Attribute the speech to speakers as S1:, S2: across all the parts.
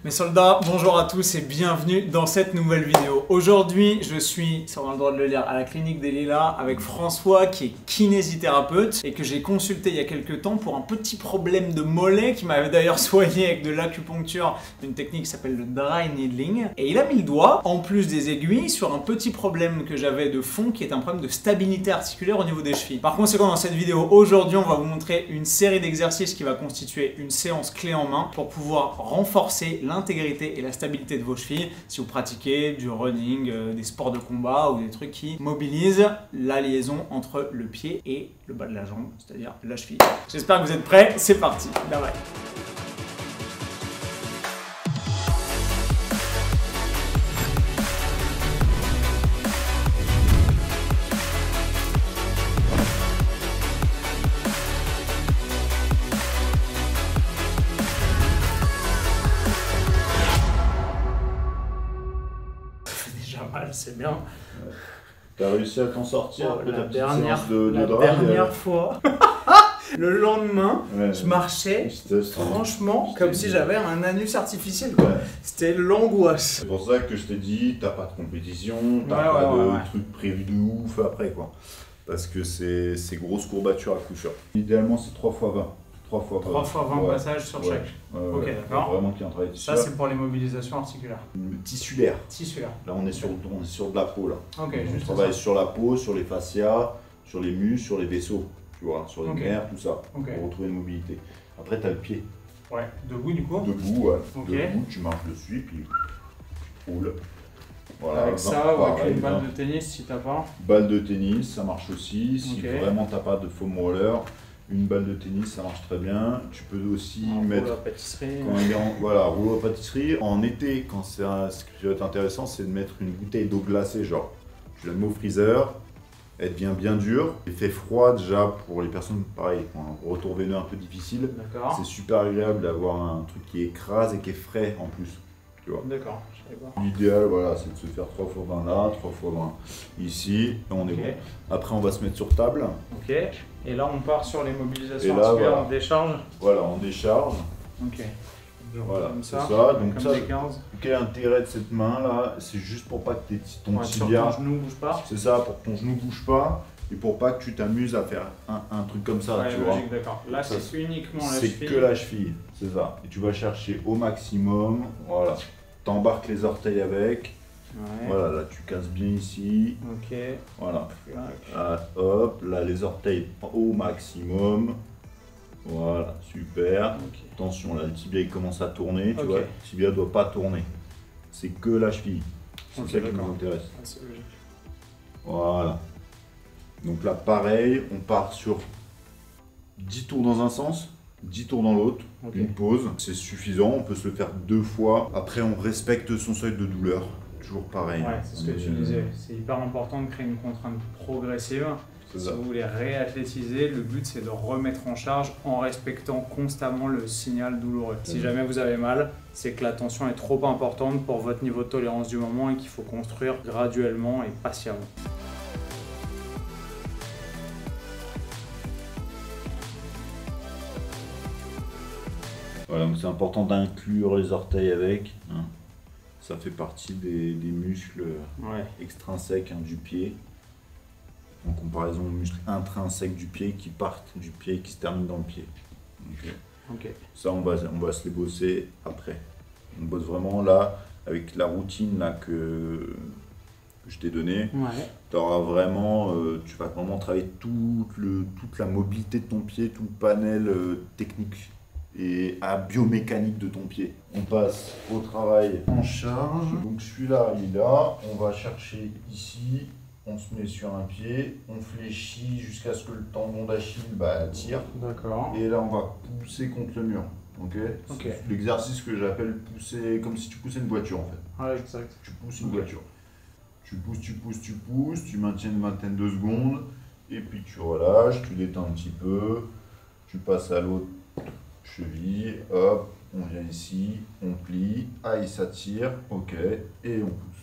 S1: Mes soldats, bonjour à tous et bienvenue dans cette nouvelle vidéo. Aujourd'hui, je suis, si on a le droit de le lire, à la clinique des Lilas avec François qui est kinésithérapeute et que j'ai consulté il y a quelques temps pour un petit problème de mollet qui m'avait d'ailleurs soigné avec de l'acupuncture, une technique qui s'appelle le dry needling. Et il a mis le doigt, en plus des aiguilles, sur un petit problème que j'avais de fond qui est un problème de stabilité articulaire au niveau des chevilles. Par conséquent, dans cette vidéo, aujourd'hui, on va vous montrer une série d'exercices qui va constituer une séance clé en main pour pouvoir renforcer l'intégrité et la stabilité de vos chevilles si vous pratiquez du running, des sports de combat ou des trucs qui mobilisent la liaison entre le pied et le bas de la jambe, c'est-à-dire la cheville. J'espère que vous êtes prêts, c'est parti, bye bye. C'est bien.
S2: T'as réussi à t'en sortir
S1: la dernière fois. Le lendemain, je marchais franchement comme si j'avais un anus artificiel. C'était l'angoisse.
S2: C'est pour ça que je t'ai dit, t'as pas de compétition, t'as pas de trucs prévus de ouf après quoi. Parce que c'est grosse courbature à coup sûr. Idéalement c'est 3 x 20. 3
S1: fois 20 passages sur chaque. Ok, d'accord.
S2: Vraiment qu'il y a un travail tissulaire.
S1: Ça, c'est pour les mobilisations articulaires.
S2: Tissulaire.
S1: Tissulaire.
S2: Là, on est sur de la peau. Là.
S1: Ok,
S2: on travaille sur la peau, sur les fascias, sur les muscles, sur les vaisseaux, tu vois, sur les nerfs, tout ça, pour retrouver une mobilité. Après, tu as le pied.
S1: Ouais, debout du coup.
S2: Debout, ouais. Debout, tu marches dessus, puis tu roules. Voilà,
S1: avec ça ou avec une balle de tennis si t'as pas.
S2: Balle de tennis, ça marche aussi. Si vraiment t'as pas de foam roller. Une balle de tennis, ça marche très bien. Tu peux aussi mettre
S1: rouleau à pâtisserie.
S2: Voilà, rouleau à pâtisserie. En été, quand ce qui va être intéressant, c'est de mettre une bouteille d'eau glacée, genre. Tu la mets au freezer, elle devient bien dure. Elle fait froid déjà pour les personnes, pareil, qui ont un retour veineux un peu difficile. C'est super agréable d'avoir un truc qui écrase et qui est frais en plus. Tu vois.
S1: D'accord.
S2: L'idéal, voilà, c'est de se faire 3 x 20 là, 3 x 20 ici, et on est bon. Après, on va se mettre sur table.
S1: Ok. Et là, on part sur les mobilisations articulaires, on décharge.
S2: Voilà, on décharge.
S1: Ok.
S2: Voilà,
S1: comme
S2: ça.
S1: Donc ça,
S2: quel est l'intérêt de cette main là? C'est juste pour pas que ton tibia...
S1: ton genou bouge pas.
S2: C'est ça, pour que ton genou bouge pas. Et pour pas que tu t'amuses à faire un truc comme ça, tu vois.
S1: D'accord. Là, c'est uniquement la cheville.
S2: C'est que la cheville, c'est ça. Et tu vas chercher au maximum, voilà. T'embarques les orteils avec. Ouais. Voilà, là tu casses bien ici.
S1: Ok.
S2: Voilà. Là, hop, là les orteils au maximum. Voilà, super. Attention, là le tibia il commence à tourner, tu vois. Le tibia doit pas tourner. C'est que la cheville. C'est ça qui nous intéresse. Voilà. Donc là, pareil, on part sur 10 tours dans un sens. 10 tours dans l'autre, une pause, c'est suffisant, on peut se le faire 2 fois. Après, on respecte son seuil de douleur, toujours pareil.
S1: Ouais, c'est ce que tu disais, c'est hyper important de créer une contrainte progressive. Si vous voulez réathlétiser, le but c'est de remettre en charge en respectant constamment le signal douloureux. Si jamais vous avez mal, c'est que la tension est trop importante pour votre niveau de tolérance du moment et qu'il faut construire graduellement et patiemment.
S2: Voilà, donc c'est important d'inclure les orteils avec. Hein. Ça fait partie des muscles extrinsèques du pied. En comparaison aux muscles intrinsèques du pied qui partent du pied et qui se terminent dans le pied. Ça, on va se les bosser après. On bosse vraiment là, avec la routine là, que je t'ai donnée. Tu vas vraiment travailler toute la mobilité de ton pied, tout le panel technique et à biomécanique de ton pied. On passe au travail en charge. Donc celui-là, il est là. On va chercher ici. On se met sur un pied. On fléchit jusqu'à ce que le tendon d'Achille tire. D'accord. Et là, on va pousser contre le mur. C'est l'exercice que j'appelle pousser, comme si tu poussais une voiture en fait.
S1: Ouais, exact.
S2: Tu pousses une voiture. Tu pousses, tu maintiens une vingtaine de secondes. Et puis tu relâches, tu détends un petit peu. Tu passes à l'autre cheville, hop, on vient ici, on plie, il s'attire, et on pousse.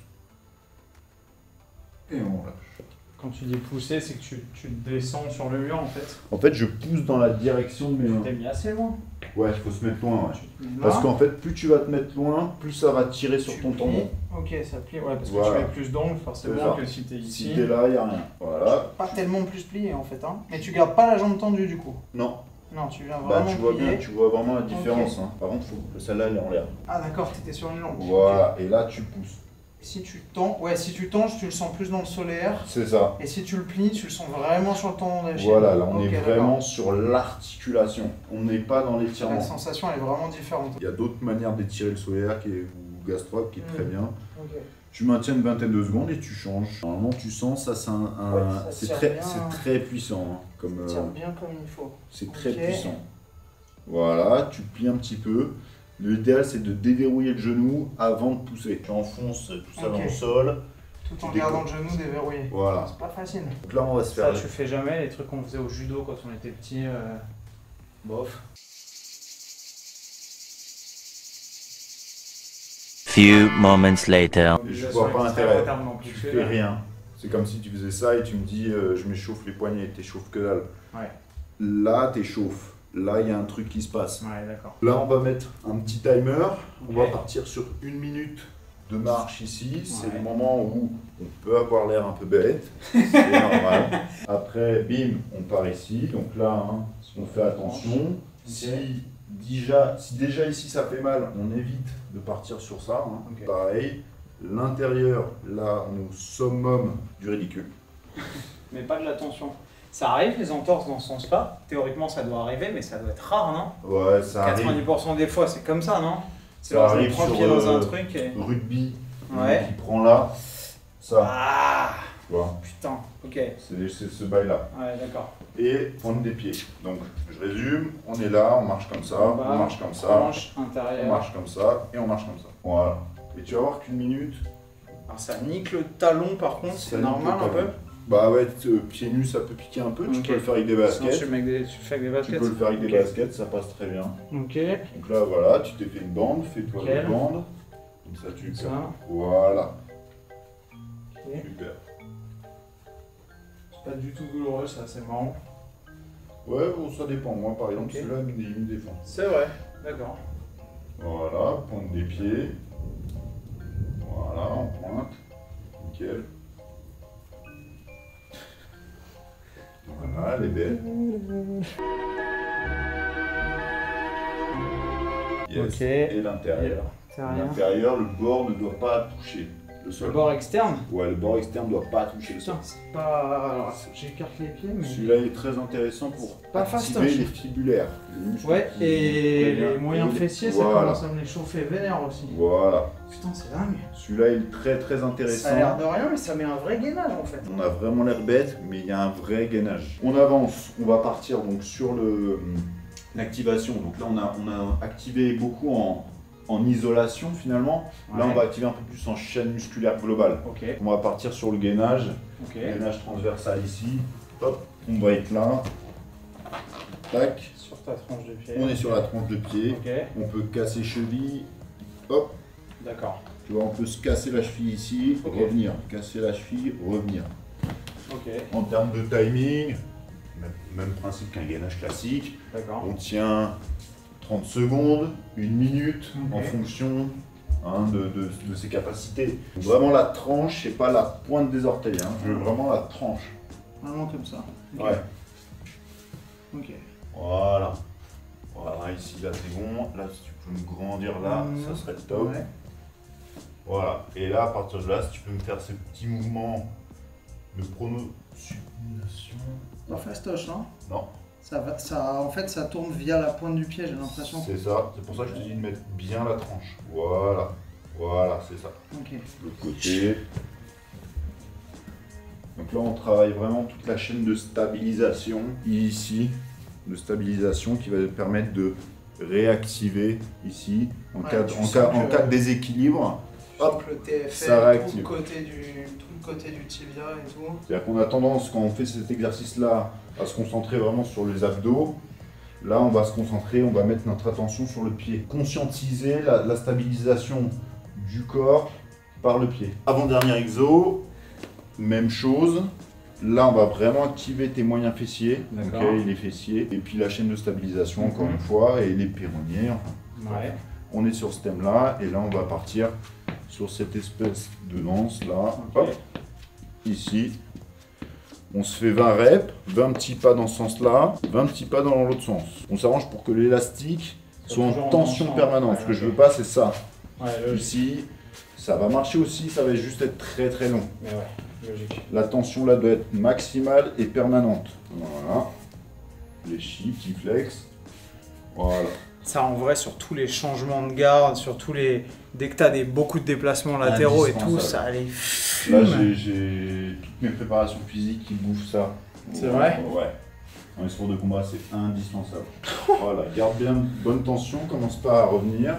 S2: Et on lâche.
S1: Quand tu dis pousser, c'est que tu descends sur le mur en fait.
S2: En fait, je pousse dans la direction de mes mains.
S1: Tu t'es mis assez loin.
S2: Ouais, il faut se mettre loin, ouais. Parce qu'en fait, plus tu vas te mettre loin, plus ça va tirer sur ton tendon.
S1: Ok, ça plie, ouais, parce que tu mets plus d'angle forcément que si t'es ici.
S2: Si t'es là, il n'y a rien. Voilà.
S1: Pas tellement plus plié en fait, hein. Mais tu gardes pas la jambe tendue du coup.
S2: Non.
S1: Non, tu viens vraiment
S2: tu vois
S1: plier.
S2: bien, tu vois vraiment la différence. Hein. Par contre, celle-là, elle est en l'air.
S1: Ah d'accord, t'étais sur une lampe.
S2: Voilà, et là, tu pousses.
S1: Si tu tends, si tu tends, tu le sens plus dans le solaire.
S2: C'est ça.
S1: Et si tu le plies, tu le sens vraiment sur le tendon d'Achille.
S2: Voilà, là, on est vraiment sur l'articulation. On n'est pas dans l'étirement.
S1: La sensation, elle est vraiment différente.
S2: Il y a d'autres manières d'étirer le solaire ou gastroc qui est très bien.
S1: Okay.
S2: Tu maintiens une vingtaine de secondes et tu changes. Normalement, tu sens, ça, c'est très puissant. Hein, comme,
S1: ça tire bien comme il faut.
S2: C'est très puissant. Voilà, tu plies un petit peu. L'idéal, c'est de déverrouiller le genou avant de pousser. Tu enfonces tout ça dans le sol.
S1: Tout en gardant le genou déverrouillé.
S2: Voilà.
S1: C'est pas facile.
S2: Donc là, on va se faire...
S1: Ça, tu fais jamais les trucs qu'on faisait au judo quand on était petit. Bof.
S3: Few moments later.
S2: Je vois pas l'intérêt. Tu fais rien. C'est comme si tu faisais ça et tu me dis je m'échauffe les poignets. T'échauffes que dalle.
S1: Ouais.
S2: Là, t'échauffes. Là, il y a un truc qui se passe.
S1: Ouais, d'accord.
S2: Là, on va mettre un petit timer. On va partir sur 1 minute de marche ici. C'est le moment où on peut avoir l'air un peu bête. C'est normal. Après, bim, on part ici. Donc là, hein, on fait attention. Si déjà ici ça fait mal, on évite de partir sur ça. Hein. Pareil. L'intérieur, là, on est au summum du ridicule.
S1: Mais pas de la tension. Ça arrive les entorses dans ce sens-là? Théoriquement ça doit arriver, mais ça doit être rare, non?
S2: Ouais, ça
S1: 90%
S2: arrive.
S1: 90% des fois c'est comme ça, non?
S2: Ça arrive sur
S1: pied dans un truc et...
S2: rugby, qui prend là, ça.
S1: Ah,
S2: tu vois.
S1: putain, ok.
S2: C'est ce bail-là.
S1: Ouais, d'accord.
S2: Et prendre des pieds. Donc, je résume, on est là, on marche comme ça, on marche comme ça, on marche comme ça, et on marche comme ça. Voilà. Et tu vas voir qu'une minute...
S1: Alors ça nique le talon par contre, c'est normal un peu?
S2: Bah ouais, pieds nus ça peut piquer un peu, tu peux le faire avec des baskets.
S1: Tu fais avec des baskets?
S2: Tu peux le faire avec des baskets, ça passe très bien.
S1: Ok.
S2: Donc là voilà, tu t'es fait une bande, fais-toi une bande. Comme ça tu perds. Voilà. Super.
S1: C'est pas du tout douloureux ça, c'est marrant.
S2: Ouais, bon, ça dépend. Moi par exemple, celui-là il me défend.
S1: C'est vrai, d'accord.
S2: Voilà, pointe des pieds. Voilà, on pointe. Nickel. Voilà, elle est belle. Yes. Ok. Et l'intérieur. L'intérieur, le bord ne doit pas toucher le sol.
S1: Le bord externe?
S2: Ouais, le bord externe ne doit pas toucher le sol.
S1: C'est pas... Alors, j'écarte les pieds, mais...
S2: Celui-là est très intéressant pour activer les fibulaires.
S1: Ouais, et les moyens fessiers, ça commence à me les chauffer vénère aussi.
S2: Voilà.
S1: Putain, c'est dingue.
S2: Celui-là est très très intéressant.
S1: Ça a l'air de rien, mais ça met un vrai gainage en fait.
S2: On a vraiment l'air bête, mais il y a un vrai gainage. On avance, on va partir donc sur l'activation. Donc là, on a activé beaucoup en isolation finalement. Là, on va activer un peu plus en chaîne musculaire globale. On va partir sur le gainage. Gainage transversal ici. Hop, on va être là. Tac.
S1: Sur ta tranche de pied.
S2: On est sur la tranche de pied. On peut casser cheville. Hop.
S1: D'accord.
S2: Tu vois, on peut se casser la cheville ici, revenir. Casser la cheville, revenir. En termes de timing, même principe qu'un gainage classique. On tient 30 secondes, 1 minute en fonction de ses capacités. Donc vraiment la tranche, c'est pas la pointe des orteils. Hein. Je veux vraiment la tranche.
S1: Vraiment comme ça.
S2: Ouais.
S1: Ok.
S2: Voilà. Voilà, ici, là c'est bon. Là, si tu peux me grandir là, ça serait le top. Voilà. Et là, à partir de là, si tu peux me faire ces petits mouvements de pronosupination.
S1: Pas fastoche, non?
S2: Non.
S1: En fait, ça tourne via la pointe du pied, j'ai l'impression.
S2: C'est ça. C'est pour ça que je te dis de mettre bien la tranche. Voilà. Voilà, c'est ça.
S1: Ok.
S2: L'autre côté. Donc là, on travaille vraiment toute la chaîne de stabilisation. Ici, de stabilisation qui va permettre de réactiver ici en cas de déséquilibre. Hop,
S1: le TFL,
S2: ça réactive.
S1: Tout le côté du tibia et tout.
S2: C'est-à-dire qu'on a tendance, quand on fait cet exercice-là, à se concentrer vraiment sur les abdos. Là, on va se concentrer, on va mettre notre attention sur le pied. Conscientiser la stabilisation du corps par le pied. Avant-dernier exo, même chose. Là, on va vraiment activer tes moyens fessiers,
S1: D'accord.
S2: okay, les fessiers, et puis la chaîne de stabilisation, encore une fois, et les péronniers. Enfin,
S1: Ouais.
S2: on est sur ce thème-là, et là, on va partir sur cette espèce de danse, là.
S1: Okay.
S2: Hop, ici. On se fait 20 reps, 20 petits pas dans ce sens-là, 20 petits pas dans l'autre sens. On s'arrange pour que l'élastique soit en tension permanente. Ce que je veux pas, c'est ça.
S1: Ouais,
S2: ici, ça va marcher aussi, ça va juste être très très long.
S1: Mais ouais, logique.
S2: La tension là doit être maximale et permanente. Voilà. Les chi, petit flex. Voilà.
S1: Ça, en vrai, sur tous les changements de garde, sur tous les... Dès que tu as beaucoup de déplacements latéraux et tout, ça allait fume.
S2: Là, j'ai toutes mes préparations physiques qui bouffent ça.
S1: C'est vrai?
S2: Ouais. Dans les sports de combat, c'est indispensable. Voilà, garde bien bonne tension, commence pas à revenir.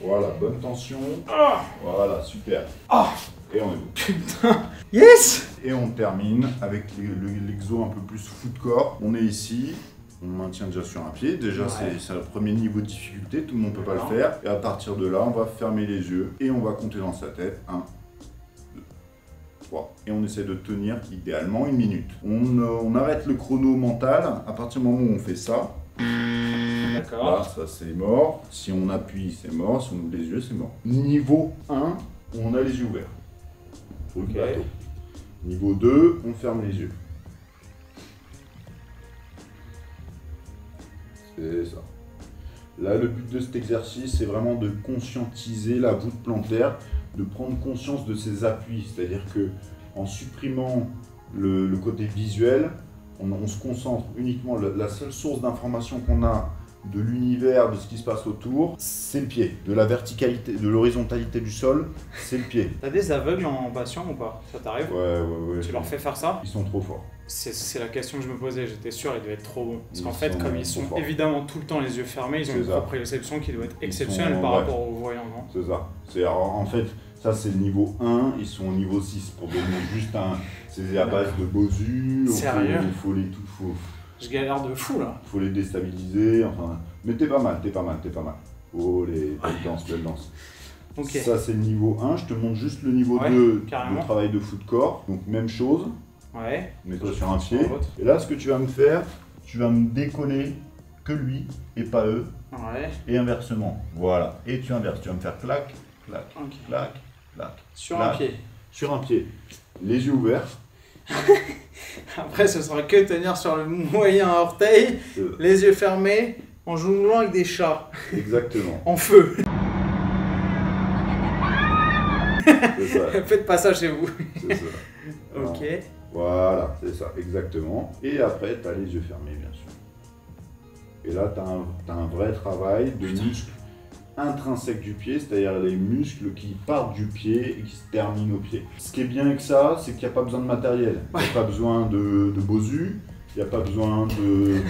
S2: Voilà, bonne tension. Voilà, super. Et on est bon.
S1: Putain. Yes.
S2: Et on termine avec l'exo un peu plus foot corps. On est ici. On maintient déjà sur un pied, déjà
S1: ouais.
S2: c'est le premier niveau de difficulté, tout le monde ne peut pas le faire. Et à partir de là, on va fermer les yeux et on va compter dans sa tête 1, 2, 3. Et on essaie de tenir idéalement 1 minute. On arrête le chrono mental à partir du moment où on fait ça.
S1: D'accord.
S2: Là, ça c'est mort. Si on appuie, c'est mort. Si on ouvre les yeux, c'est mort. Niveau 1, on a les yeux ouverts. Truc bateau. Niveau 2, on ferme les yeux. C'est ça. Là, le but de cet exercice, c'est vraiment de conscientiser la voûte plantaire, de prendre conscience de ses appuis. C'est-à-dire que en supprimant le côté visuel, on se concentre uniquement. La seule source d'information qu'on a de l'univers, de ce qui se passe autour, c'est le pied. De la verticalité, de l'horizontalité du sol, c'est le pied.
S1: T'as des aveugles en patient ou pas? Ça t'arrive?
S2: Ouais.
S1: Tu leur fais faire ça?
S2: Ils sont trop forts.
S1: C'est la question que je me posais, j'étais sûr, ils devaient être trop bons. Parce qu'en fait,
S2: sont
S1: comme ils sont
S2: forts.
S1: évidemment tout le temps les yeux fermés, ils ont une proprioception qui doit être exceptionnelle
S2: sont,
S1: par
S2: ouais.
S1: rapport aux voyants, non?
S2: C'est ça. En fait, ça c'est le niveau 1, ils sont au niveau 6. Pour donner juste un... C'est à base de Bosu.
S1: Sérieux?
S2: Je
S1: galère de fou là.
S2: Faut les déstabiliser, enfin... Mais t'es pas mal. Oh, les belles danses.
S1: Okay.
S2: Ça c'est le niveau 1, je te montre juste le niveau 2 de travail de foot corps. Donc même chose.
S1: Ouais.
S2: Mets-toi sur un pied. Et là, ce que tu vas me faire, tu vas me décoller que lui et pas eux.
S1: Ouais.
S2: Et inversement. Voilà. Et tu inverses. Tu vas me faire clac, clac, clac, clac.
S1: Sur un pied.
S2: Sur un pied. Les yeux ouverts.
S1: Après, ce sera que tenir sur le moyen orteil, les yeux fermés, en jouant avec des chats.
S2: Exactement.
S1: En feu.
S2: C'est ça.
S1: Faites pas ça chez vous.
S2: C'est ça.
S1: Ok.
S2: Voilà, c'est ça, exactement. Et après, tu as les yeux fermés, bien sûr. Et là, tu as un vrai travail de muscles intrinsèques du pied, c'est-à-dire les muscles qui partent du pied et qui se terminent au pied. Ce qui est bien avec ça, c'est qu'il n'y a pas besoin de matériel. Il n'y a pas besoin de Bosu, il n'y a pas besoin de...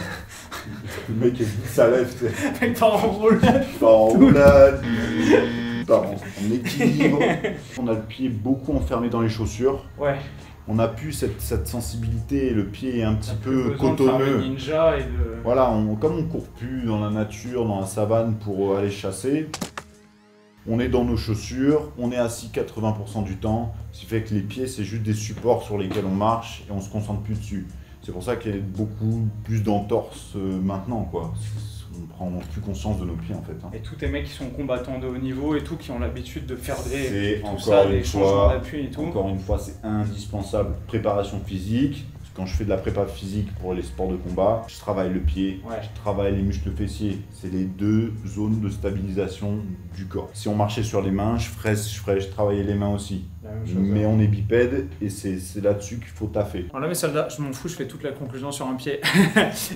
S2: Le mec est ça lève, tu sais.
S1: Le mec part en roulade.
S2: Part en roulade, part en équilibre. On a le pied beaucoup enfermé dans les chaussures.
S1: Ouais.
S2: On n'a plus cette sensibilité, le pied est un petit peu
S1: cotonneux.
S2: cotonneux.
S1: Ninja et de...
S2: Voilà, comme on court plus dans la nature, dans la savane pour aller chasser, on est dans nos chaussures, on est assis 80% du temps, ce qui fait que les pieds c'est juste des supports sur lesquels on marche et on se concentre plus dessus. C'est pour ça qu'il y a beaucoup plus d'entorses maintenant, quoi. On prend plus conscience de nos pieds en fait.
S1: Et tous tes mecs qui sont combattants de haut niveau et tout, qui ont l'habitude de faire des
S2: changements
S1: d'appui et tout.
S2: Encore une fois, c'est indispensable. Préparation physique. Quand je fais de la prépa physique pour les sports de combat, je travaille le pied, je travaille les muscles fessiers. C'est les deux zones de stabilisation du corps. Si on marchait sur les mains, je travaillais les mains aussi. Mais on est bipède et c'est là-dessus qu'il faut taffer.
S1: Alors là, mes soldats, je m'en fous, je fais toute la conclusion sur un pied.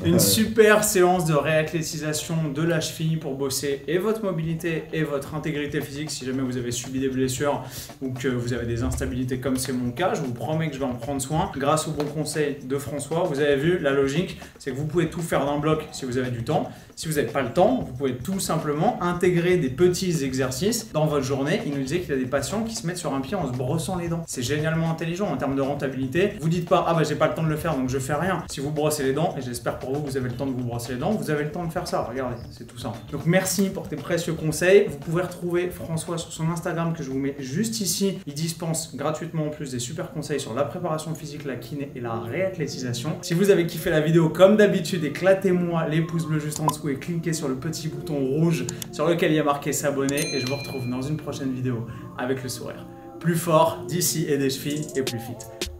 S1: Une super séance de réathlétisation de la cheville pour bosser et votre mobilité et votre intégrité physique si jamais vous avez subi des blessures ou que vous avez des instabilités comme c'est mon cas. Je vous promets que je vais en prendre soin. Grâce aux bons conseils de François, vous avez vu, la logique, c'est que vous pouvez tout faire d'un bloc si vous avez du temps. Si vous n'avez pas le temps, vous pouvez tout simplement intégrer des petits exercices dans votre journée. Il nous disait qu'il y a des patients qui se mettent sur un pied en se brossant les dents. C'est génialement intelligent en termes de rentabilité. Vous dites pas, ah bah j'ai pas le temps de le faire donc je fais rien. Si vous brossez les dents, et j'espère pour vous, vous avez le temps de vous brosser les dents, vous avez le temps de faire ça. Regardez, c'est tout simple. Donc merci pour tes précieux conseils. Vous pouvez retrouver François sur son Instagram que je vous mets juste ici. Il dispense gratuitement en plus des super conseils sur la préparation physique, la kiné et la réathlétisation. Si vous avez kiffé la vidéo, comme d'habitude, éclatez-moi les pouces bleus juste en dessous et cliquez sur le petit bouton rouge sur lequel il y a marqué s'abonner et je vous retrouve dans une prochaine vidéo avec le sourire plus fort d'ici et des chevilles et plus fit.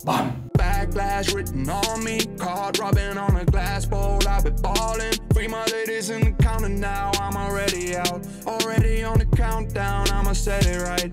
S1: Bam!
S4: Backlash written on me, card rubbing on a glass bowl. I've been balling. Free my ladies in the counter now. I'm already out, already on the countdown. I'ma set it right.